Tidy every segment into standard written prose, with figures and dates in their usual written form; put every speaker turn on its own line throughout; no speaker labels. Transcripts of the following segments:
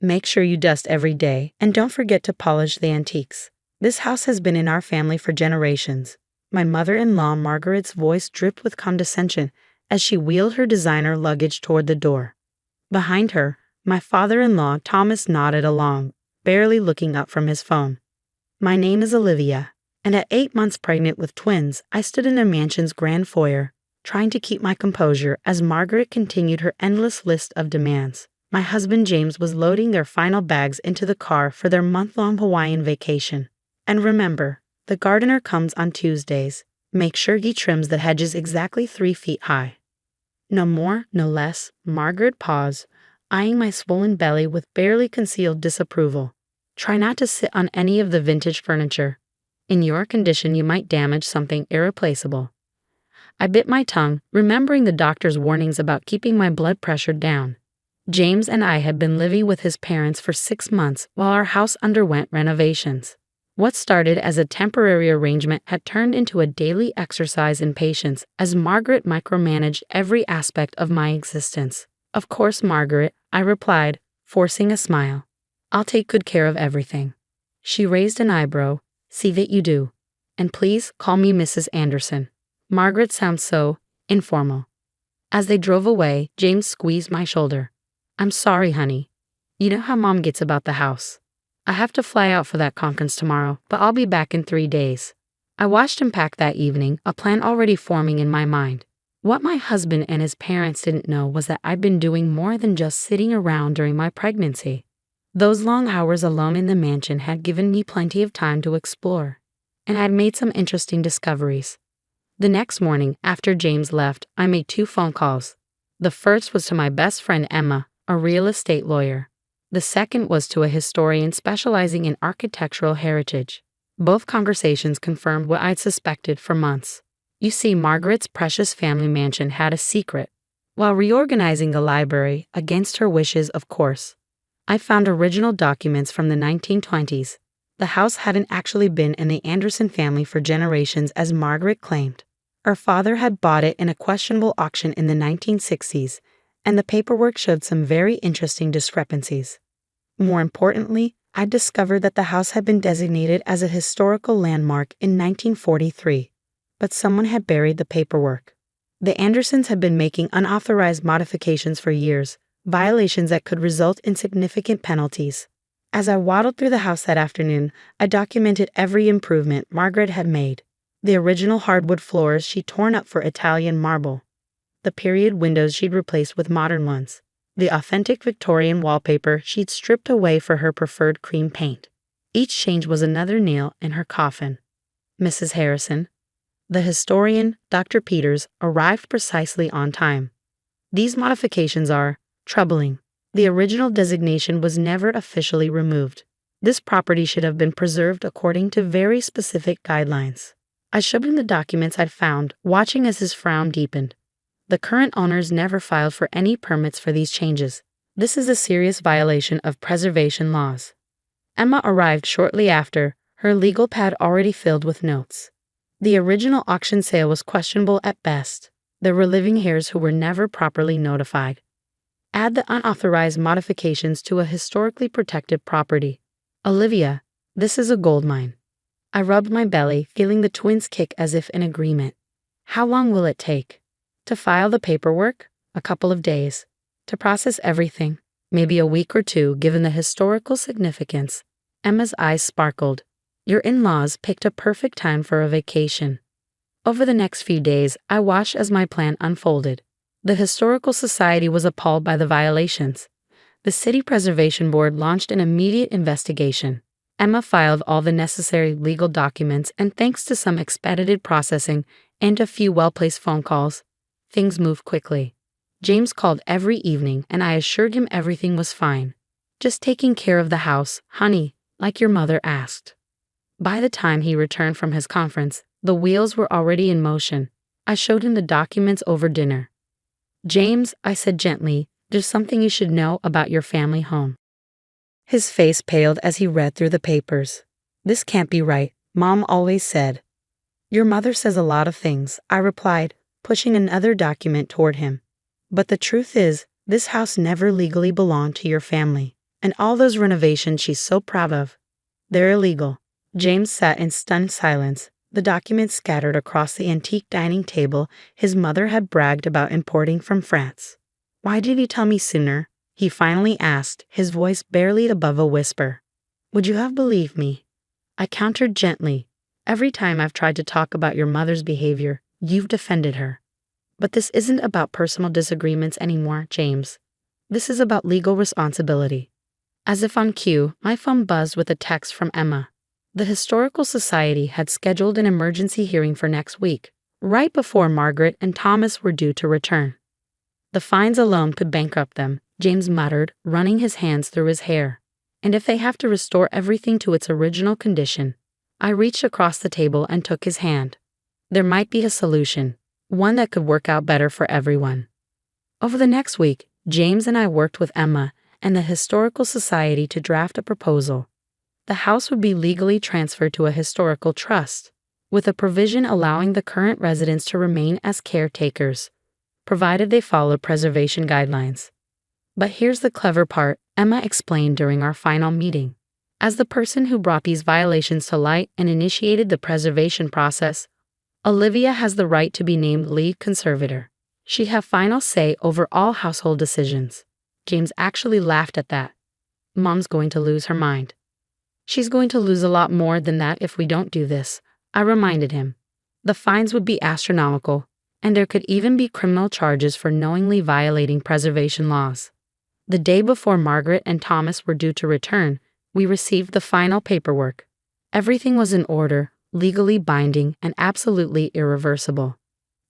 Make sure you dust every day, and don't forget to polish the antiques. This house has been in our family for generations." My mother-in-law Margaret's voice dripped with condescension as she wheeled her designer luggage toward the door. Behind her, my father-in-law Thomas nodded along, barely looking up from his phone. "My name is Olivia, and at 8 months pregnant with twins, I stood in the mansion's grand foyer, trying to keep my composure as Margaret continued her endless list of demands. My husband James was loading their final bags into the car for their month-long Hawaiian vacation. "And remember, the gardener comes on Tuesdays. Make sure he trims the hedges exactly 3 feet high." No more, no less. Margaret paused, eyeing my swollen belly with barely concealed disapproval. "Try not to sit on any of the vintage furniture. In your condition, you might damage something irreplaceable." I bit my tongue, remembering the doctor's warnings about keeping my blood pressure down. James and I had been living with his parents for 6 months while our house underwent renovations. What started as a temporary arrangement had turned into a daily exercise in patience as Margaret micromanaged every aspect of my existence. "Of course, Margaret," I replied, forcing a smile. "I'll take good care of everything." She raised an eyebrow. "See that you do. And please call me Mrs. Anderson. Margaret sounds so informal." As they drove away, James squeezed my shoulder. "I'm sorry, honey. You know how Mom gets about the house. I have to fly out for that conference tomorrow, but I'll be back in 3 days." I watched him pack that evening, a plan already forming in my mind. What my husband and his parents didn't know was that I'd been doing more than just sitting around during my pregnancy. Those long hours alone in the mansion had given me plenty of time to explore, and I'd made some interesting discoveries. The next morning, after James left, I made 2 phone calls. The first was to my best friend Emma, a real estate lawyer. The second was to a historian specializing in architectural heritage. Both conversations confirmed what I'd suspected for months. You see, Margaret's precious family mansion had a secret. While reorganizing the library, against her wishes of course, I found original documents from the 1920s. The house hadn't actually been in the Anderson family for generations as Margaret claimed. Her father had bought it in a questionable auction in the 1960s, and the paperwork showed some very interesting discrepancies. More importantly, I discovered that the house had been designated as a historical landmark in 1943, but someone had buried the paperwork. The Andersons had been making unauthorized modifications for years, violations that could result in significant penalties. As I waddled through the house that afternoon, I documented every improvement Margaret had made. The original hardwood floors she'd torn up for Italian marble. The period windows she'd replaced with modern ones. The authentic Victorian wallpaper she'd stripped away for her preferred cream paint. Each change was another nail in her coffin. Mrs. Harrison, the historian, Dr. Peters, arrived precisely on time. "These modifications are troubling. The original designation was never officially removed. This property should have been preserved according to very specific guidelines." I showed him the documents I'd found, watching as his frown deepened. "The current owners never filed for any permits for these changes. This is a serious violation of preservation laws." Emma arrived shortly after, her legal pad already filled with notes. The original auction sale was questionable at best. There were living heirs who were never properly notified. Add the unauthorized modifications to a historically protected property. "Olivia, this is a goldmine." I rubbed my belly, feeling the twins kick as if in agreement. "How long will it take?" "To file the paperwork? A couple of days. To process everything? Maybe a week or 2, given the historical significance." Emma's eyes sparkled. "Your in-laws picked a perfect time for a vacation." Over the next few days, I watched as my plan unfolded. The Historical Society was appalled by the violations. The City Preservation Board launched an immediate investigation. Emma filed all the necessary legal documents, and thanks to some expedited processing and a few well-placed phone calls, things moved quickly. James called every evening, and I assured him everything was fine. "Just taking care of the house, honey, like your mother asked." By the time he returned from his conference, the wheels were already in motion. I showed him the documents over dinner. "James," I said gently, "there's something you should know about your family home." His face paled as he read through the papers. "This can't be right. Mom always said." "Your mother says a lot of things," I replied, pushing another document toward him. "But the truth is, this house never legally belonged to your family. And all those renovations she's so proud of. They're illegal. James sat in stunned silence, the documents scattered across the antique dining table his mother had bragged about importing from France. Why did you tell me sooner? He finally asked, his voice barely above a whisper. Would you have believed me? I countered gently. Every time I've tried to talk about your mother's behavior, you've defended her. But this isn't about personal disagreements anymore, James. This is about legal responsibility. As if on cue, my phone buzzed with a text from Emma. The Historical Society had scheduled an emergency hearing for next week, right before Margaret and Thomas were due to return. The fines alone could bankrupt them, James muttered, running his hands through his hair. And if they have to restore everything to its original condition. I reached across the table and took his hand. There might be a solution, one that could work out better for everyone. Over the next week, James and I worked with Emma and the Historical Society to draft a proposal. The house would be legally transferred to a historical trust, with a provision allowing the current residents to remain as caretakers, provided they follow preservation guidelines. But here's the clever part, Emma explained during our final meeting. As the person who brought these violations to light and initiated the preservation process, Olivia has the right to be named lead conservator. She has final say over all household decisions. James actually laughed at that. Mom's going to lose her mind. She's going to lose a lot more than that if we don't do this, I reminded him. The fines would be astronomical, and there could even be criminal charges for knowingly violating preservation laws. The day before Margaret and Thomas were due to return, we received the final paperwork. Everything was in order, legally binding, and absolutely irreversible.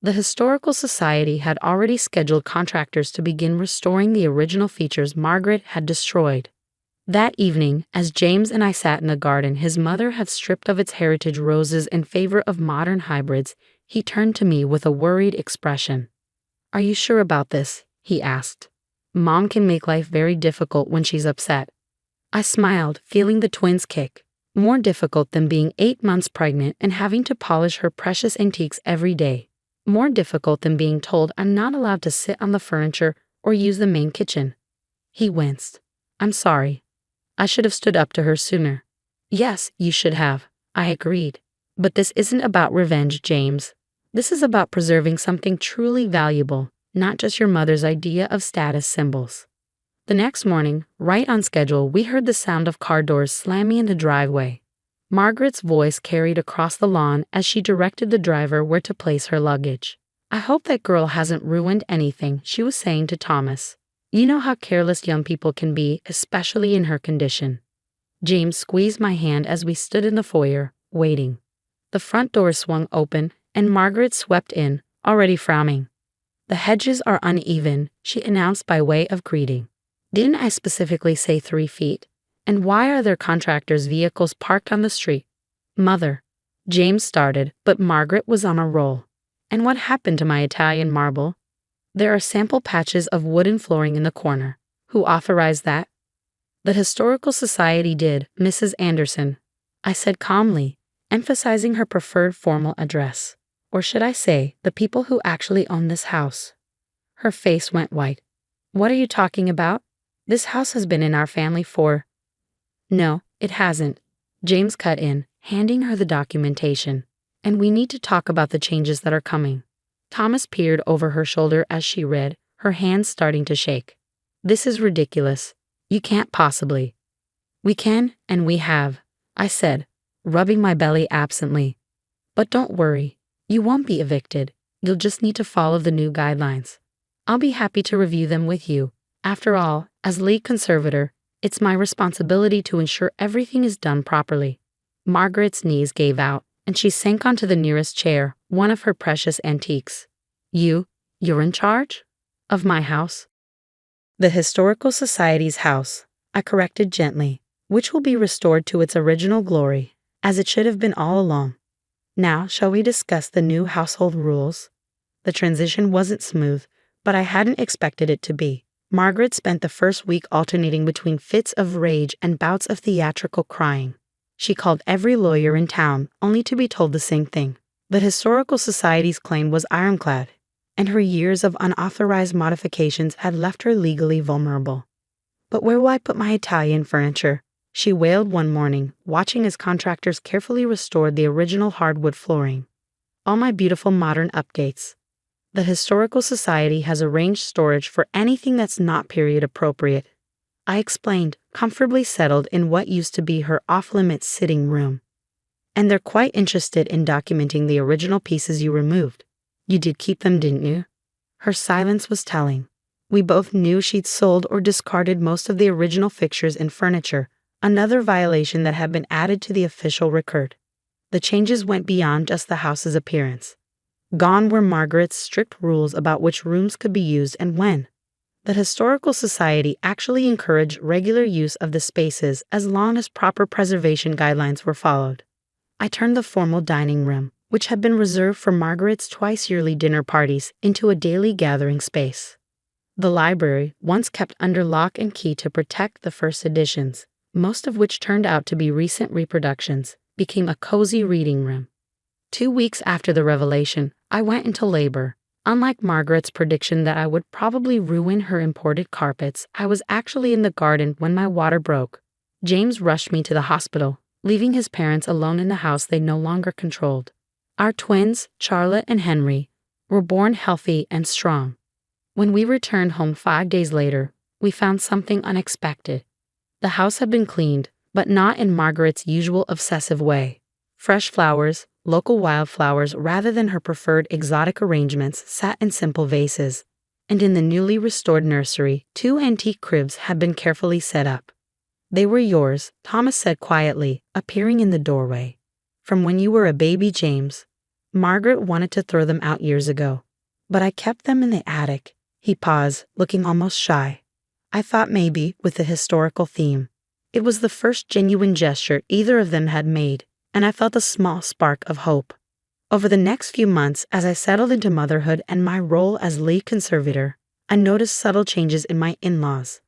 The Historical Society had already scheduled contractors to begin restoring the original features Margaret had destroyed. That evening, as James and I sat in the garden his mother had stripped of its heritage roses in favor of modern hybrids, he turned to me with a worried expression. Are you sure about this? He asked. Mom can make life very difficult when she's upset. I smiled, feeling the twins' kick. More difficult than being 8 months pregnant and having to polish her precious antiques every day. More difficult than being told I'm not allowed to sit on the furniture or use the main kitchen. He winced. I'm sorry. I should have stood up to her sooner. Yes, you should have. I agreed. But this isn't about revenge, James. This is about preserving something truly valuable, not just your mother's idea of status symbols. The next morning, right on schedule, we heard the sound of car doors slamming in the driveway. Margaret's voice carried across the lawn as she directed the driver where to place her luggage. I hope that girl hasn't ruined anything, she was saying to Thomas. You know how careless young people can be, especially in her condition. James squeezed my hand as we stood in the foyer, waiting. The front door swung open, and Margaret swept in, already frowning. The hedges are uneven, she announced by way of greeting. Didn't I specifically say 3 feet? And why are there contractors' vehicles parked on the street? Mother. James started, but Margaret was on a roll. And what happened to my Italian marble? There are sample patches of wooden flooring in the corner. Who authorized that? The Historical Society did, Mrs. Anderson. I said calmly, emphasizing her preferred formal address. Or should I say, the people who actually own this house. Her face went white. What are you talking about? This house has been in our family for... No, it hasn't. James cut in, handing her the documentation. And we need to talk about the changes that are coming. Thomas peered over her shoulder as she read, her hands starting to shake. This is ridiculous. You can't possibly. We can, and we have, I said, rubbing my belly absently. But don't worry. You won't be evicted. You'll just need to follow the new guidelines. I'll be happy to review them with you. After all, as lead conservator, it's my responsibility to ensure everything is done properly. Margaret's knees gave out, and she sank onto the nearest chair, one of her precious antiques. You're in charge? Of my house? The Historical Society's house, I corrected gently, which will be restored to its original glory, as it should have been all along. Now, shall we discuss the new household rules? The transition wasn't smooth, but I hadn't expected it to be. Margaret spent the first week alternating between fits of rage and bouts of theatrical crying. She called every lawyer in town, only to be told the same thing. The Historical Society's claim was ironclad, and her years of unauthorized modifications had left her legally vulnerable. But where will I put my Italian furniture? She wailed one morning, watching as contractors carefully restored the original hardwood flooring. All my beautiful modern updates. The Historical Society has arranged storage for anything that's not period appropriate, I explained, comfortably settled in what used to be her off-limits sitting room. And they're quite interested in documenting the original pieces you removed. You did keep them, didn't you? Her silence was telling. We both knew she'd sold or discarded most of the original fixtures and furniture, another violation that had been added to the official record. The changes went beyond just the house's appearance. Gone were Margaret's strict rules about which rooms could be used and when. The Historical Society actually encouraged regular use of the spaces as long as proper preservation guidelines were followed. I turned the formal dining room, which had been reserved for Margaret's twice-yearly dinner parties, into a daily gathering space. The library, once kept under lock and key to protect the first editions, most of which turned out to be recent reproductions, became a cozy reading room. 2 weeks after the revelation, I went into labor. Unlike Margaret's prediction that I would probably ruin her imported carpets, I was actually in the garden when my water broke. James rushed me to the hospital, leaving his parents alone in the house they no longer controlled. Our twins, Charlotte and Henry, were born healthy and strong. When we returned home 5 days later, we found something unexpected. The house had been cleaned, but not in Margaret's usual obsessive way. Fresh flowers, local wildflowers rather than her preferred exotic arrangements, sat in simple vases. And in the newly restored nursery, 2 antique cribs had been carefully set up. "They were yours," Thomas said quietly, appearing in the doorway. "From when you were a baby, James. Margaret wanted to throw them out years ago, but I kept them in the attic." He paused, looking almost shy. I thought maybe, with the historical theme. It was the first genuine gesture either of them had made, and I felt a small spark of hope. Over the next few months, as I settled into motherhood and my role as lead conservator, I noticed subtle changes in my in-laws.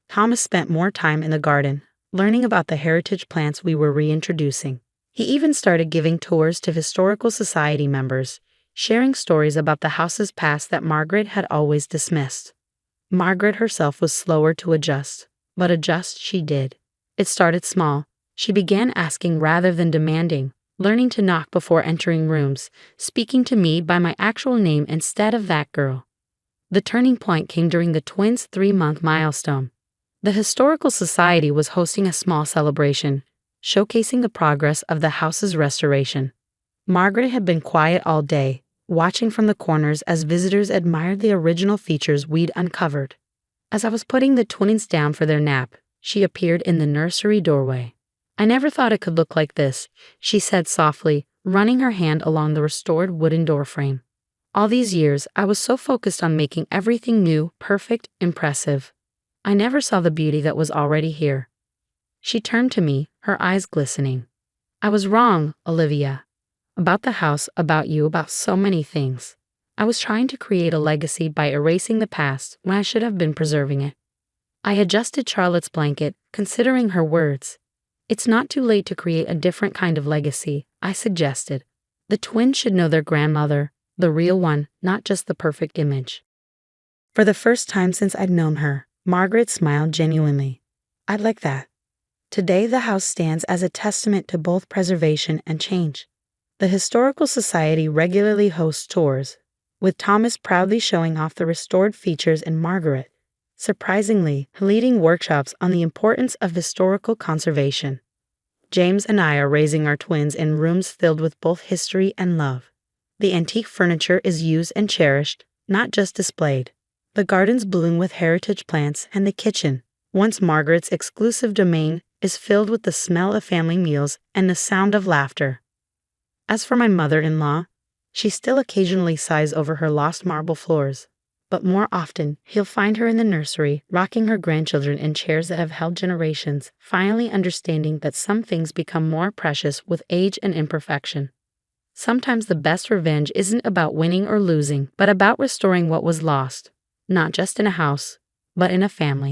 Thomas spent more time in the garden, learning about the heritage plants we were reintroducing. He even started giving tours to Historical Society members, sharing stories about the house's past that Margaret had always dismissed. Margaret herself was slower to adjust, but adjust she did. It started small. She began asking rather than demanding, learning to knock before entering rooms, speaking to me by my actual name instead of "that girl." The turning point came during the twins' 3-month milestone. The Historical Society was hosting a small celebration, showcasing the progress of the house's restoration. Margaret had been quiet all day, watching from the corners as visitors admired the original features we'd uncovered. As I was putting the twins down for their nap, she appeared in the nursery doorway. "I never thought it could look like this," she said softly, running her hand along the restored wooden doorframe. "All these years, I was so focused on making everything new, perfect, impressive. I never saw the beauty that was already here." She turned to me, her eyes glistening. "I was wrong, Olivia. About the house, about you, about so many things. I was trying to create a legacy by erasing the past when I should have been preserving it." I adjusted Charlotte's blanket, considering her words. "It's not too late to create a different kind of legacy," I suggested. "The twins should know their grandmother, the real one, not just the perfect image." For the first time since I'd known her, Margaret smiled genuinely. "I'd like that." Today the house stands as a testament to both preservation and change. The Historical Society regularly hosts tours, with Thomas proudly showing off the restored features and Margaret, surprisingly, leading workshops on the importance of historical conservation. James and I are raising our twins in rooms filled with both history and love. The antique furniture is used and cherished, not just displayed. The gardens bloom with heritage plants, and the kitchen, once Margaret's exclusive domain, is filled with the smell of family meals and the sound of laughter. As for my mother-in-law, she still occasionally sighs over her lost marble floors, but more often he'll find her in the nursery, rocking her grandchildren in chairs that have held generations, finally understanding that some things become more precious with age and imperfection. Sometimes the best revenge isn't about winning or losing, but about restoring what was lost, not just in a house, but in a family.